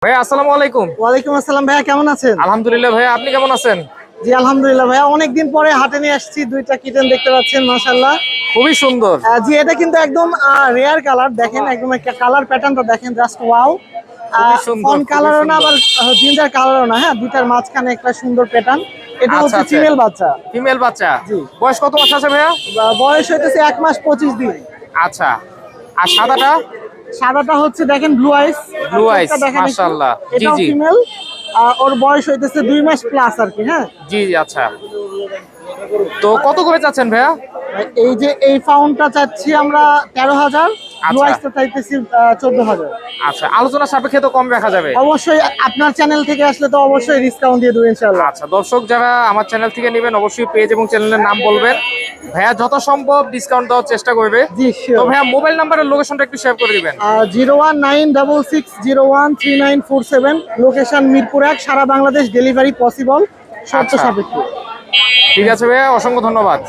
ভাইয়া আসসালামু আলাইকুম। ওয়ালাইকুম আসসালাম ভাইয়া, কেমন আছেন? আলহামদুলিল্লাহ ভাইয়া, আপনি কেমন আছেন? জি আলহামদুলিল্লাহ ভাইয়া, অনেকদিন পরে হাটে নিয়ে আসছি দুইটা কিটেন, দেখতে পাচ্ছেন মাশাআল্লাহ। খুবই সুন্দর। জি এটা কিন্তু একদম রেয়ার কালার, দেখেন একদম কালার প্যাটার্নটা দেখেন, জাস্ট ওয়াও। খুবই সুন্দর, ফন খুবই কালারও না, সুন্দর। আবার জিঞ্জার কালারও না, হ্যাঁ দুইটার মাঝখানে একটা সুন্দর প্যাটার্ন। এটা আচ্ছা হচ্ছে আচ্ছা, ফিমেল বাচ্চা। ফিমেল বাচ্চা। জি। বয়স কত মাস আছে ভাইয়া? বয়স হইতেছে 1 মাস 25 দিন। আচ্ছা, আর সাদাটা? সাদাটা হচ্ছে দেখেন ব্লু আইস। ব্লু আইস, দেখেন একটু। মাশাআল্লাহ। জি এটাও জি ফিমেল। ওর বয়স হইতেছে 2 মাস প্লাস আর কি। হ্যাঁ জি জি, আচ্ছা। তো কত করে চাচ্ছেন ভাইয়া? এই যে এই ফাউন্ডটা চাচ্ছি আমরা 13,000, ব্লু আচ্ছা আইসটা চাইতেছি 14,000। আচ্ছা, আলোচনা সাপেক্ষে তো কম রাখা যাবে। অবশ্যই আপনার চ্যানেল থেকে আসলে তো অবশ্যই ডিসকাউন্ট দিয়ে দেবো ইনশাআল্লাহ। আচ্ছা, দর্শক যারা আমার চ্যানেল থেকে নেবেন অবশ্যই পেজ এবং চ্যানেলের নাম বলবেন, ভাইয়া যত সম্ভব ডিসকাউন্ট দেওয়ার চেষ্টা করবে। জি তো শিওর। ভাইয়া মোবাইল নাম্বারের লোকেশনটা একটু শেয়ার করে দিবেন। 01966013947, লোকেশন মিরপুর 1, সারা বাংলাদেশ ডেলিভারি পসিবল, শর্ত আচ্ছা সাপেক্ষে। ঠিক আছে ভাইয়া, অসংখ্য ধন্যবাদ।